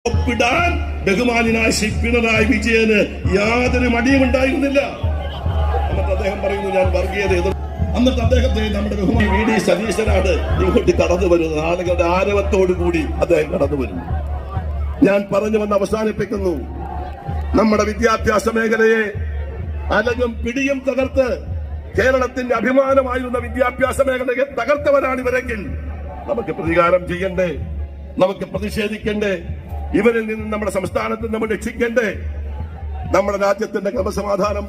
ഒപ്പിടാൻ ബഹുമാനായ ശ്രീ പിണറായി വിജയന് യാതൊരു മടിയും ഉണ്ടായിരുന്നില്ല. എന്നിട്ട് അദ്ദേഹം പറയുന്നു ഞാൻ വർഗീയത എതിർ. എന്നിട്ട് അദ്ദേഹത്തെ നമ്മുടെ ബഹുമാനി വി ഡി സതീശനാണ് ഇങ്ങോട്ട് കടന്നു വരുന്നത്. ആളുകളുടെ ആരവത്തോടു കൂടി അദ്ദേഹം കടന്നു വരുന്നു. ഞാൻ പറഞ്ഞു വന്ന് അവസാനിപ്പിക്കുന്നു. നമ്മുടെ വിദ്യാഭ്യാസ മേഖലയെ അലകും പിടിയും തകർത്ത് കേരളത്തിന്റെ അഭിമാനമായിരുന്ന വിദ്യാഭ്യാസ മേഖലയെ തകർത്തവരാണ് ഇവരെങ്കിൽ നമുക്ക് പ്രതികാരം ചെയ്യണ്ടേ? നമുക്ക് പ്രതിഷേധിക്കണ്ടേ? ഇവരിൽ നിന്ന് നമ്മുടെ സംസ്ഥാനത്ത് നമ്മൾ രക്ഷിക്കണ്ടേ? നമ്മുടെ രാജ്യത്തിന്റെ ക്രമസമാധാനം,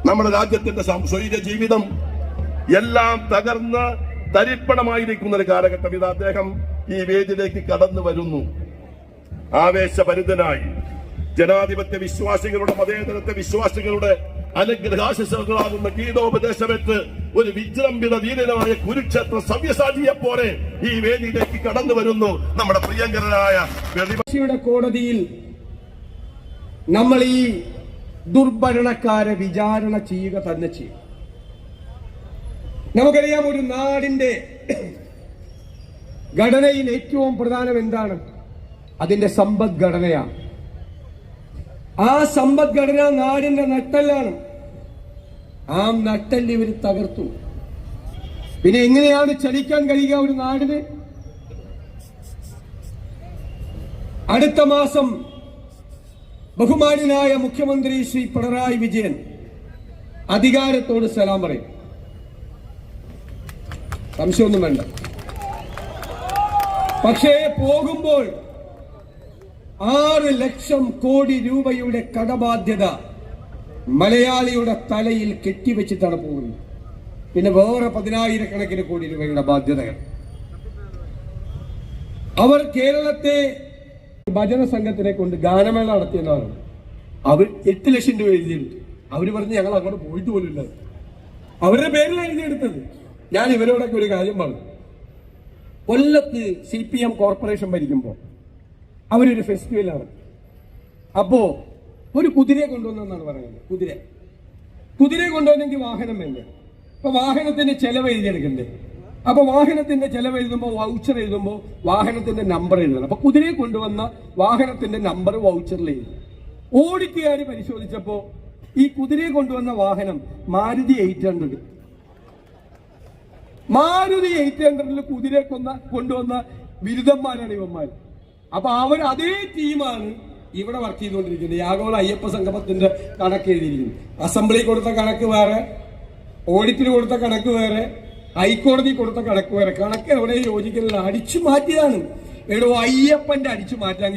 നമ്മുടെ രാജ്യത്തിന്റെ സ്വൈര്യ ജീവിതം എല്ലാം തകർന്ന് തരിപ്പണമായിരിക്കുന്ന ഒരു കാലഘട്ടം. ഇത് അദ്ദേഹം ഈ വേദിയിലേക്ക് കടന്നു വരുന്നു ആവേശഭരിതനായി. ജനാധിപത്യ വിശ്വാസികളുടെ, മതേതരത്വ വിശ്വാസികളുടെ അനുഗ്രഹാശിസുകളാകുന്ന ഗീതോപദേശമേറ്റ് ഒരു വിജൃംഭിത വീരനായ കുരുക്ഷേത്ര സവ്യസാചിയെ പോലെ ഈ വേദിയിലേക്ക് കടന്നു വരുന്നു നമ്മുടെ പ്രിയങ്കരനായ കോടതിയിൽ നമ്മൾ ഈ ദുർഭരണക്കാരെ വിചാരണ ചെയ്യുക തന്നെ ചെയ്യും. നമുക്കറിയാം, ഒരു നാടിന്റെ ഘടനയിൽ ഏറ്റവും പ്രധാനം എന്താണ്? അതിന്റെ സമ്പദ്ഘടനയാണ്. ആ സമ്പദ്ഘടന നാടിന്റെ നട്ടെല്ലാണ്. ആ നട്ടെല്ല് ഇവർ തകർത്തു. പിന്നെ എങ്ങനെയാണ് ചലിക്കാൻ കഴിയുക ഒരു നാടിന്? അടുത്ത മാസം ബഹുമാന്യനായ മുഖ്യമന്ത്രി ശ്രീ പിണറായി വിജയൻ അധികാരത്തോട് സലാം പറയും. സംശയമൊന്നും വേണ്ട. പക്ഷേ പോകുമ്പോൾ 6 ലക്ഷം കോടി രൂപയുടെ കടബാധ്യത മലയാളിയുടെ തലയിൽ കെട്ടിവെച്ചിട്ടാണ് പോകുന്നത്. പിന്നെ വേറെ 10,000 കോടി രൂപയുടെ ബാധ്യതകൾ. അവർ കേരളത്തെ ഭജന സംഘത്തിനെ കൊണ്ട് ഗാനമേള നടത്തിയെന്നാണ്. അവർ 8 ലക്ഷം രൂപ എഴുതിയെടുത്തു. അവര് പറഞ്ഞ് ഞങ്ങൾ അങ്ങോട്ട് പോയിട്ട് പോലുമില്ല. അവരുടെ പേരിൽ എഴുതിയെടുത്തത്. ഞാൻ ഇവരോടൊക്കെ ഒരു കാര്യം പറഞ്ഞു. കൊല്ലത്ത് CPM കോർപ്പറേഷൻ ഭരിക്കുമ്പോൾ അവരൊരു ഫെസ്റ്റിവലാണ്. അപ്പോ ഒരു കുതിരയെ കൊണ്ടുവന്നെന്നാണ് പറയുന്നത്. കുതിരയെ കൊണ്ടുവന്നെങ്കിൽ വാഹനം വേണ്ടേ? അപ്പൊ വാഹനത്തിന്റെ ചെലവ് എഴുതിയെടുക്കണ്ടേ? അപ്പൊ വാഹനത്തിന്റെ ചെലവ് എഴുതുമ്പോൾ, വൗച്ചർ എഴുതുമ്പോൾ വാഹനത്തിന്റെ നമ്പർ എഴുതണം. അപ്പൊ കുതിരയെ കൊണ്ടുവന്ന വാഹനത്തിന്റെ നമ്പർ വൗച്ചറിൽ എഴുതി. ഓഡിറ്റുകാർ പരിശോധിച്ചപ്പോ ഈ കുതിരയെ കൊണ്ടുവന്ന വാഹനം മാരുതി 800. മാരുതി 800 കുതിരയെ കൊണ്ടുവന്ന ബിരുദന്മാരാണ് ഇവന്മാർ. അപ്പൊ അവർ അതേ ടീമാണ് ഇവിടെ വർക്ക് ചെയ്തുകൊണ്ടിരിക്കുന്നത്. ആഗോള അയ്യപ്പ സംഗമത്തിന്റെ കണക്ക് എഴുതിയിരിക്കുന്നു. അസംബ്ലി കൊടുത്ത കണക്ക് വേറെ, ഓഡിറ്റിന് കൊടുത്ത കണക്ക് വേറെ, ഹൈക്കോടതി കൊടുത്ത കണക്ക് വേറെ. കണക്ക് എവിടെ യോജിക്കുന്നില്ല. അടിച്ചു മാറ്റിയതാണ്. എടോ, അയ്യപ്പന്റെ അടിച്ചു മാറ്റാമെങ്കിൽ